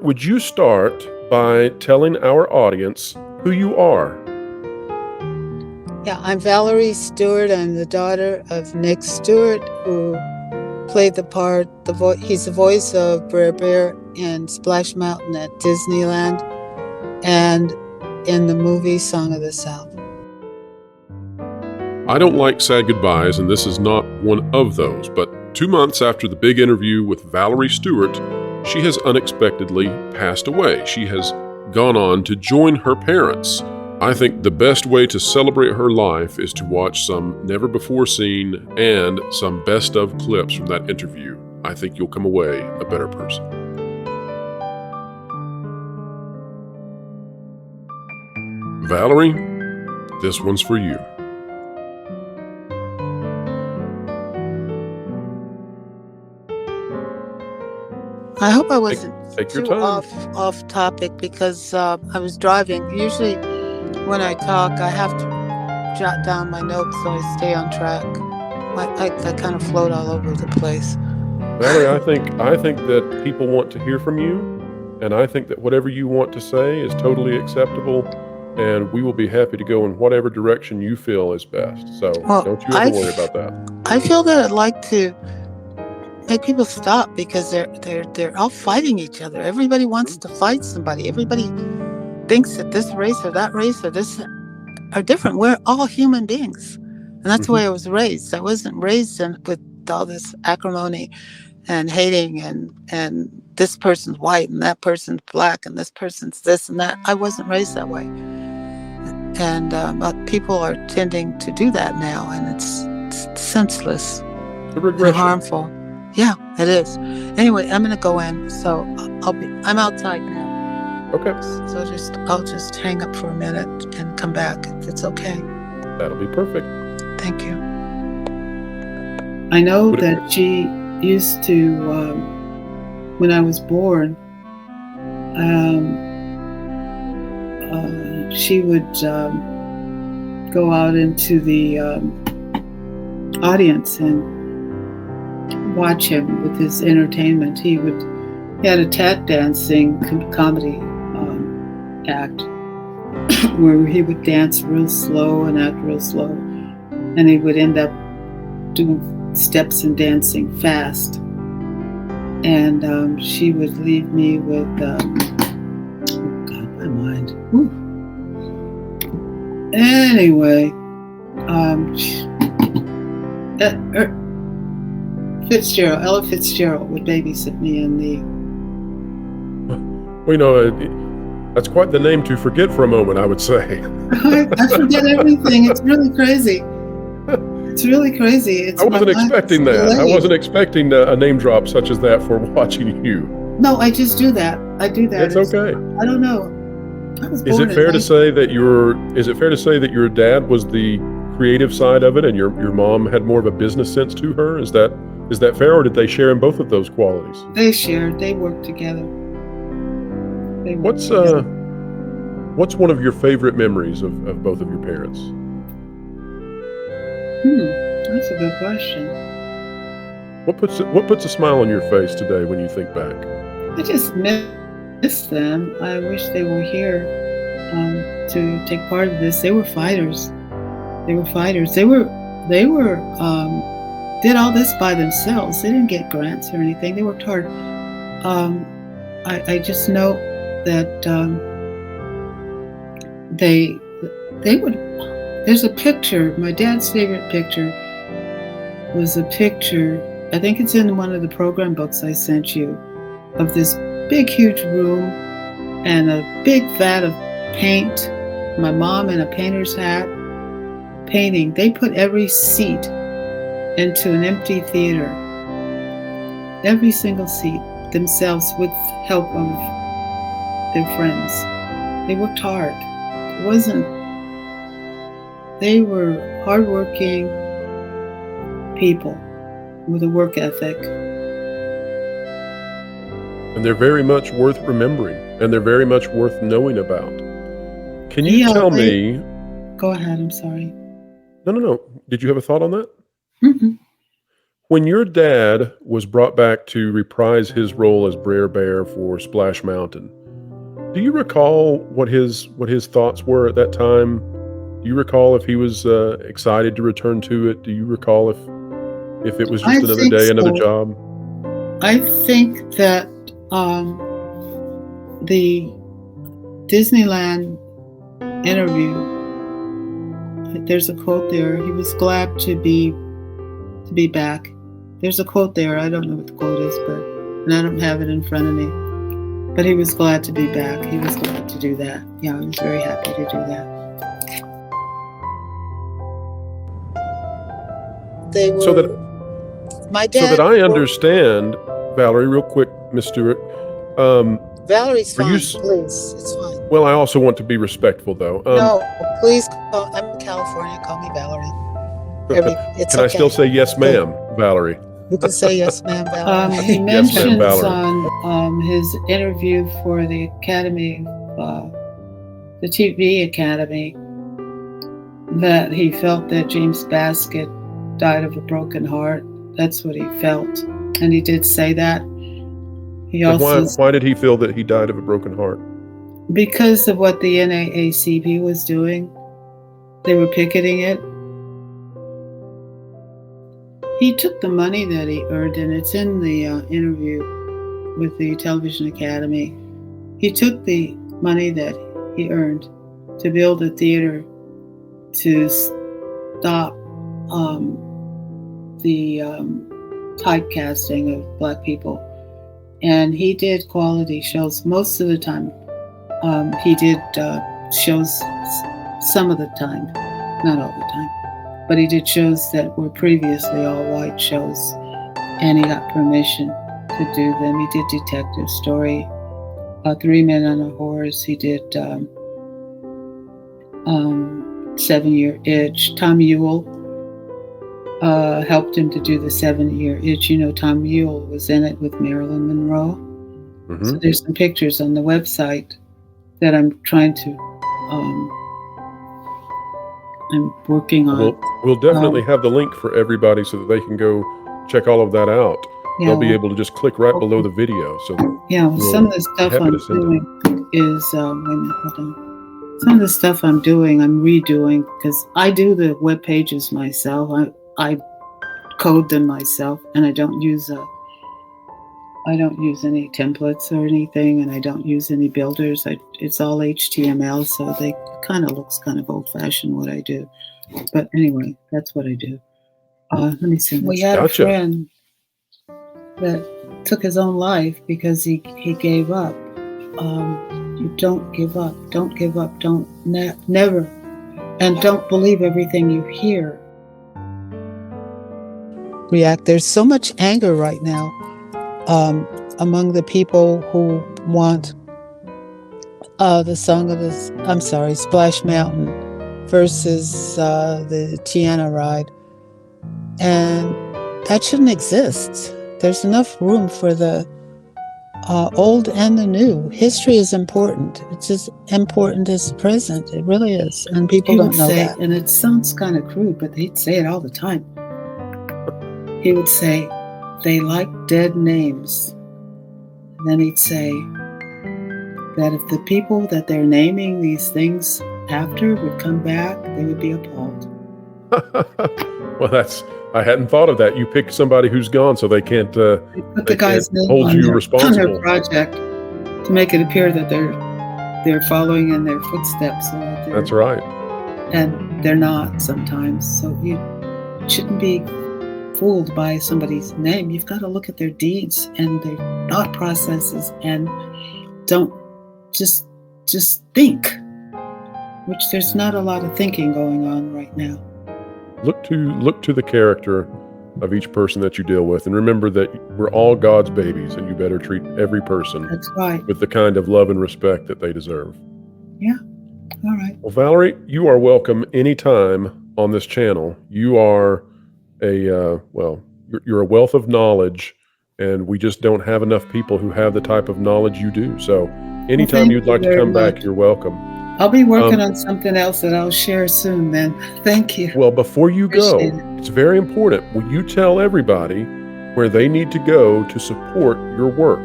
Would you start by telling our audience who you are? Yeah, I'm Valarie Stewart. I'm the daughter of Nick Stewart, who played the part. He's the voice of Brer Bear in Splash Mountain at Disneyland and in the movie Song of the South. I don't like sad goodbyes, and this is not one of those, but 2 months after the big interview with Valarie Stewart, she has unexpectedly passed away. She has gone on to join her parents. I think the best way to celebrate her life is to watch some never-before-seen and some best-of clips from that interview. I think you'll come away a better person. Valerie, this one's for you. I hope I wasn't Take your too time. off topic because I was driving. Usually when I talk, I have to jot down my notes so I stay on track. I kind of float all over the place. Valerie, I think that people want to hear from you, and I think that whatever you want to say is totally acceptable, and we will be happy to go in whatever direction you feel is best. So don't you ever worry about that. I feel that I'd like to make people stop because they're all fighting each other. Everybody wants to fight somebody. Everybody thinks that this race or that race or this are different. We're all human beings, and that's the way I was raised. I wasn't raised with all this acrimony and hating and this person's white and that person's black and this person's this and that. I wasn't raised that way, and but people are tending to do that now, and it's senseless and harmful. Yeah, it is. Anyway, I'm gonna go in, so I'm outside now. Okay. So I'll just hang up for a minute and come back if it's okay. That'll be perfect. Thank you. I know that she used to, when I was born, she would go out into the audience and watch him with his entertainment. He had a tap dancing comedy act where he would dance real slow and act real slow, and he would end up doing steps and dancing fast. And she would leave me with oh God, my mind. Whew. Anyway, Ella Fitzgerald would babysit me in the... Well, you know, that's quite the name to forget for a moment, I would say. I forget everything. It's really crazy. It's really crazy. I wasn't expecting that. I wasn't expecting a name drop such as that for watching you. No, I just do that. I do that. It's okay. I don't know. I was born Is it fair to say that your dad was the creative side of it and your mom had more of a business sense to her? Is that fair, or did they share in both of those qualities? They shared. They worked together. What's one of your favorite memories of both of your parents? That's a good question. What puts a smile on your face today when you think back? I just miss them. I wish they were here to take part of this. They were fighters. They did all this by themselves. They didn't get grants or anything. They worked hard. I just know that they would. There's a picture. My dad's favorite picture was a picture. I think it's in one of the program books I sent you, of this big, huge room and a big vat of paint. My mom in a painter's hat painting. They put every seat into an empty theater. Every single seat themselves with help of their friends. They worked hard. They were hardworking people with a work ethic. And they're very much worth remembering, and they're very much worth knowing about. Can you tell me... Go ahead, I'm sorry. No. Did you have a thought on that? Mm-hmm. When your dad was brought back to reprise his role as Brer Bear for Splash Mountain, do you recall what his thoughts were at that time? Do you recall if he was excited to return to it? Do you recall if it was I just another think day, another so. job? I think that the Disneyland interview, there's a quote there. He was glad to be back. There's a quote there. I don't know what the quote is, and I don't have it in front of me. But he was glad to be back. He was glad to do that. Yeah, he was very happy to do that. They were. So my dad. So that I understand, Valerie, real quick, Miss Stewart. Valerie's fine. Please, it's fine. Well, I also want to be respectful, though. No, please. I'm in California. Call me Valerie. It's Can I still say yes, ma'am, Valerie? You can say yes, ma'am, Valerie. He mentions Valerie. on his interview for the Academy, the TV Academy, that he felt that James Baskett died of a broken heart. That's what he felt, and he did say that. He also why did he feel that he died of a broken heart? Because of what the NAACP was doing. They were picketing it. He took the money that he earned, and it's in the interview with the Television Academy. He took the money that he earned to build a theater to stop the typecasting of Black people. And he did quality shows most of the time. He did shows some of the time, not all the time. But he did shows that were previously all white shows, and he got permission to do them. He did Detective Story, Three Men on a Horse. He did 7-Year Itch. Tom Ewell helped him to do the 7-Year Itch. You know, Tom Ewell was in it with Marilyn Monroe. Mm-hmm. So there's some pictures on the website that I'm trying to I'm working on. We'll definitely have the link for everybody so that they can go check all of that out. Yeah, they'll be able to just click right below the video. So some of the stuff I'm doing is Some of the stuff I'm doing, I'm redoing because I do the web pages myself. I code them myself, and I don't use any templates or anything, and I don't use any builders. It's all HTML, so they looks kind of old-fashioned what I do. But anyway, that's what I do. Let me see. We had a friend that took his own life because he gave up. You don't give up. Don't give up. Never. And don't believe everything you hear. React. There's so much anger right now among the people who want the song of this, Splash Mountain versus the Tiana ride. And that shouldn't exist. There's enough room for the old and the new. History is important. It's as important as the present. It really is. And people don't know that. And it sounds kind of crude, but he'd say it all the time. He would say, they like dead names. And then he'd say that if the people that they're naming these things after would come back, they would be appalled. Well, I hadn't thought of that. You pick somebody who's gone so they can't put the guy's name hold you responsible on their project to make it appear that they're following in their footsteps. That's right. And they're not sometimes. So you shouldn't be fooled by somebody's name. You've got to look at their deeds and their thought processes, and don't just think, which there's not a lot of thinking going on right now. Look to the character of each person that you deal with, and remember that we're all God's babies, and you better treat every person That's right. with the kind of love and respect that they deserve. Yeah. All right. Well, Valerie, you are welcome anytime on this channel. You are you're a wealth of knowledge, and we just don't have enough people who have the type of knowledge you do. So anytime you'd like to come back, you're welcome. I'll be working on something else that I'll share soon then. Thank you. Well, before you go, it's very important. Will you tell everybody where they need to go to support your work?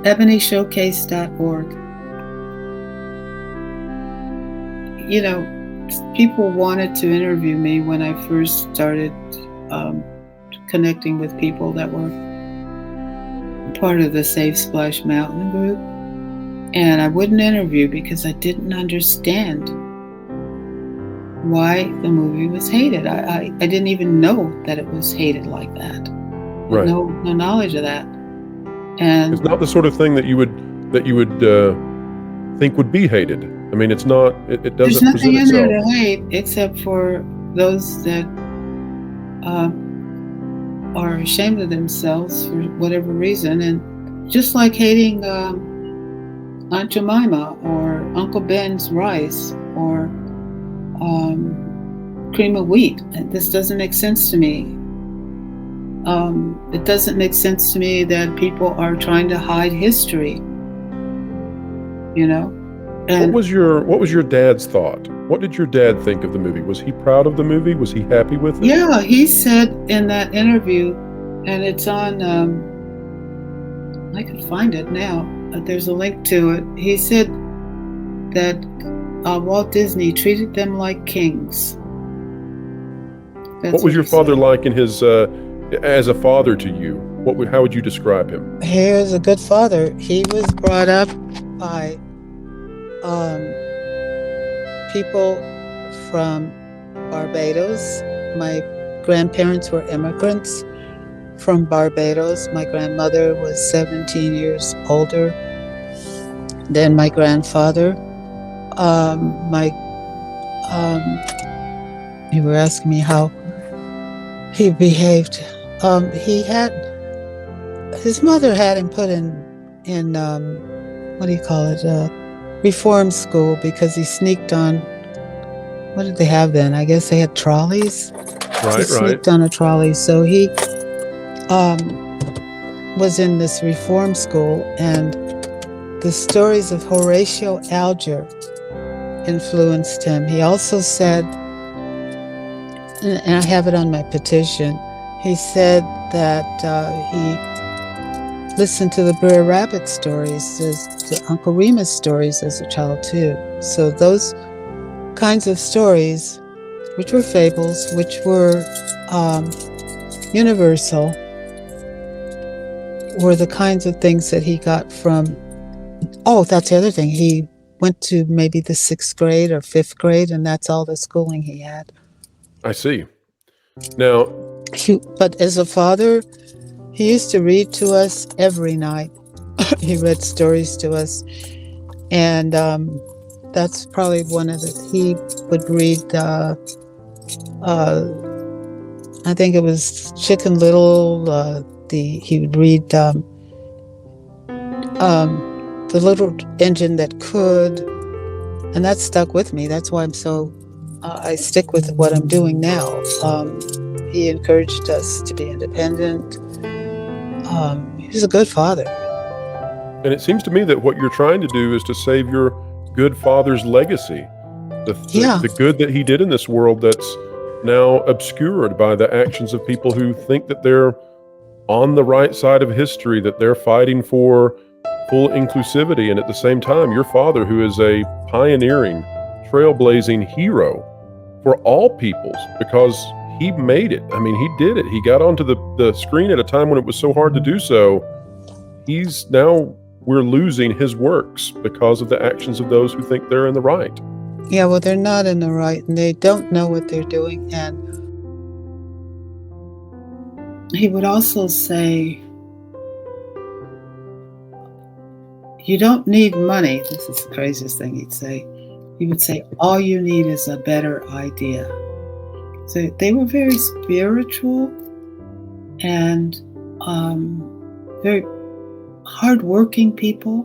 ebonyshowcase.org. You know, people wanted to interview me when I first started connecting with people that were part of the Safe Splash Mountain group. And I wouldn't interview because I didn't understand why the movie was hated. I didn't even know that it was hated like that. Right. No knowledge of that. And it's not the sort of thing that you would think would be hated. I mean, it's not. It doesn't. There's nothing in itself. there to hate except for those that are ashamed of themselves for whatever reason, and just like hating Aunt Jemima or Uncle Ben's rice or cream of wheat. This doesn't make sense to me. It doesn't make sense to me that people are trying to hide history. You know. And what was your dad's thought? What did your dad think of the movie? Was he proud of the movie? Was he happy with it? Yeah, he said in that interview, and it's on. I can find it now. There's a link to it. He said that Walt Disney treated them like kings. What was your father like in his as a father to you? How would you describe him? He was a good father. He was brought up by people from Barbados. My grandparents were immigrants from Barbados. My grandmother was 17 years older than my grandfather. You were asking me how he behaved. His mother had him put in what do you call it? Reform school because he sneaked on. What did they have then? I guess they had trolleys. Right, he sneaked on a trolley. So he was in this reform school, and the stories of Horatio Alger influenced him. He also said, and I have it on my petition, he said that he listened to the Brer Rabbit stories, the Uncle Remus stories as a child too. So those kinds of stories, which were fables, which were universal, were the kinds of things that he got from. Oh, that's the other thing. He went to maybe the 6th grade or 5th grade, and that's all the schooling he had. I see. Now, but as a father, he used to read to us every night. He read stories to us, and that's probably one of the. He would read. I think it was Chicken Little. He would read The Little Engine That Could, and that stuck with me. That's why I'm so. I stick with what I'm doing now. He encouraged us to be independent. He was a good father. And it seems to me that what you're trying to do is to save your good father's legacy. The good that he did in this world that's now obscured by the actions of people who think that they're on the right side of history, that they're fighting for full inclusivity. And at the same time, your father, who is a pioneering, trailblazing hero for all peoples, because he made it. I mean, he did it. He got onto the screen at a time when it was so hard to do so. We're losing his works because of the actions of those who think they're in the right. Yeah, well, they're not in the right, and they don't know what they're doing. And he would also say, you don't need money. This is the craziest thing he'd say. He would say, all you need is a better idea. So they were very spiritual and very hardworking people.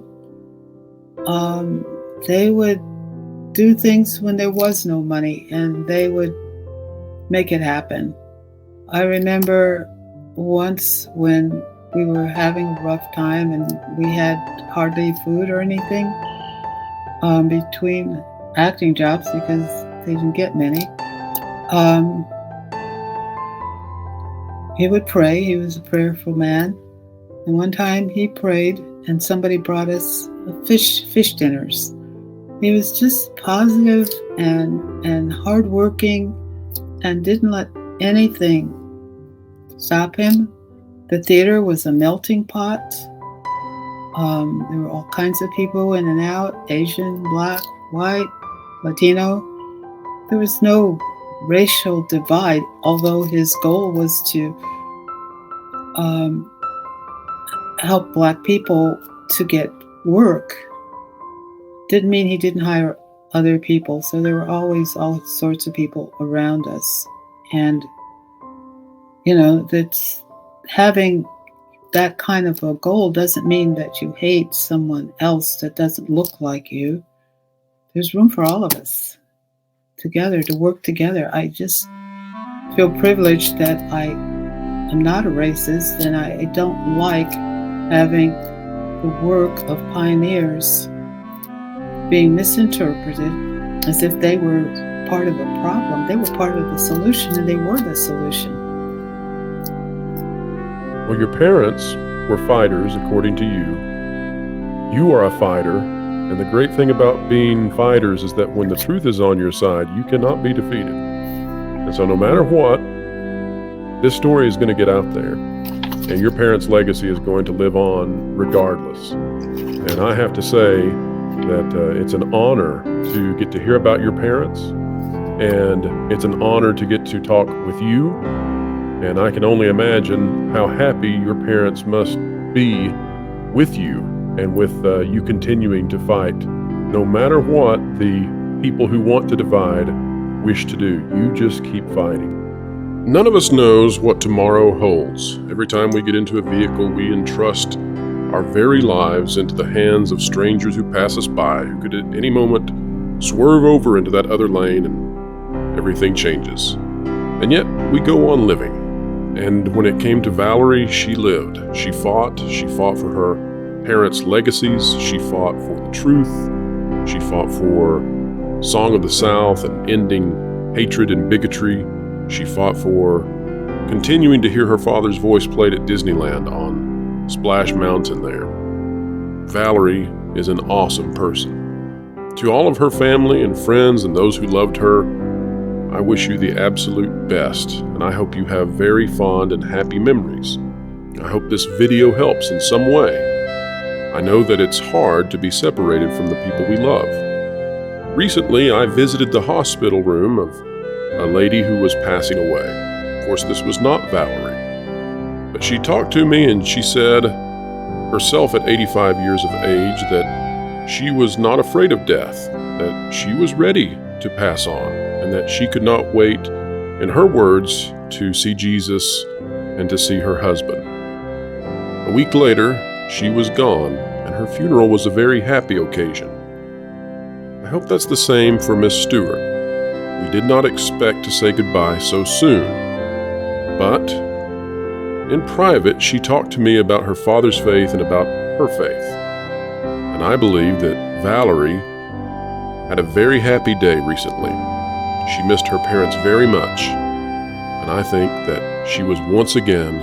They would do things when there was no money, and they would make it happen. I remember once when we were having a rough time and we had hardly food or anything, between acting jobs because they didn't get many. He would pray. He was a prayerful man. And one time he prayed and somebody brought us fish dinners. He was just positive and hardworking and didn't let anything stop him. The theater was a melting pot. There were all kinds of people in and out, Asian, Black, white, Latino. There was no racial divide, although his goal was to help Black people to get work. Didn't mean he didn't hire other people. So there were always all sorts of people around us. And, that's having that kind of a goal doesn't mean that you hate someone else that doesn't look like you. There's room for all of us together to work together. I just feel privileged that I am not a racist, and I don't like having the work of pioneers being misinterpreted as if they were part of the problem. They were part of the solution, and they were the solution. Well, your parents were fighters, according to you. You are a fighter, and the great thing about being fighters is that when the truth is on your side, you cannot be defeated. And so no matter what, this story is going to get out there, and your parents' legacy is going to live on regardless. And I have to say that it's an honor to get to hear about your parents, and it's an honor to get to talk with you. And I can only imagine how happy your parents must be with you and with you continuing to fight, no matter what the people who want to divide wish to do. You just keep fighting. None of us knows what tomorrow holds. Every time we get into a vehicle, we entrust our very lives into the hands of strangers who pass us by, who could at any moment swerve over into that other lane and everything changes. And yet we go on living. And when it came to Valerie, she lived. She fought for her parents' legacies. She fought for the truth. She fought for Song of the South and ending hatred and bigotry. She fought for continuing to hear her father's voice played at Disneyland on Splash Mountain there. Valerie is an awesome person. To all of her family and friends and those who loved her, I wish you the absolute best, and I hope you have very fond and happy memories. I hope this video helps in some way. I know that it's hard to be separated from the people we love. Recently, I visited the hospital room of a lady who was passing away. Of course, this was not Valerie, but she talked to me and she said herself at 85 years of age that she was not afraid of death, that she was ready to pass on, and that she could not wait, in her words, to see Jesus and to see her husband. A week later, she was gone, and her funeral was a very happy occasion. I hope that's the same for Miss Stewart. We did not expect to say goodbye so soon, but in private, she talked to me about her father's faith and about her faith. And I believe that Valerie had a very happy day recently. She missed her parents very much, and I think that she was once again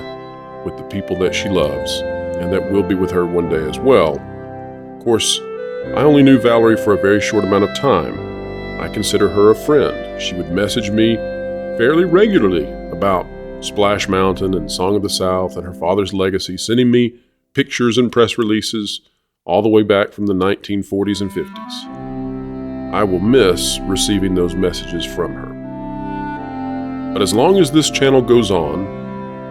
with the people that she loves, and that will be with her one day as well. Of course, I only knew Valerie for a very short amount of time. I consider her a friend. She would message me fairly regularly about Splash Mountain and Song of the South and her father's legacy, sending me pictures and press releases all the way back from the 1940s and 50s. I will miss receiving those messages from her. But as long as this channel goes on,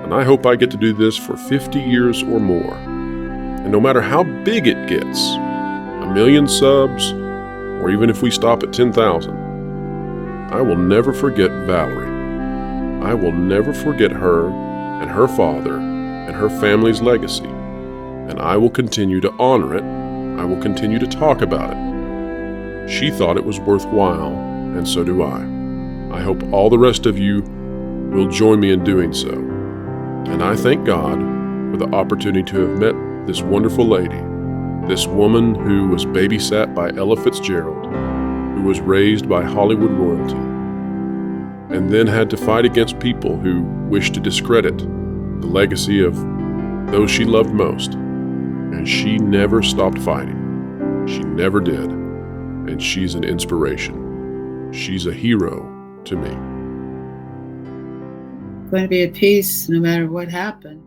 and I hope I get to do this for 50 years or more, and no matter how big it gets, 1 million subs, or even if we stop at 10,000, I will never forget Valerie. I will never forget her and her father and her family's legacy, and I will continue to honor it. I will continue to talk about it. She thought it was worthwhile, and so do I. I hope all the rest of you will join me in doing so. And I thank God for the opportunity to have met this wonderful lady. This woman who was babysat by Ella Fitzgerald, who was raised by Hollywood royalty, and then had to fight against people who wished to discredit the legacy of those she loved most. And she never stopped fighting. She never did. And she's an inspiration. She's a hero to me. Going to be at peace no matter what happened.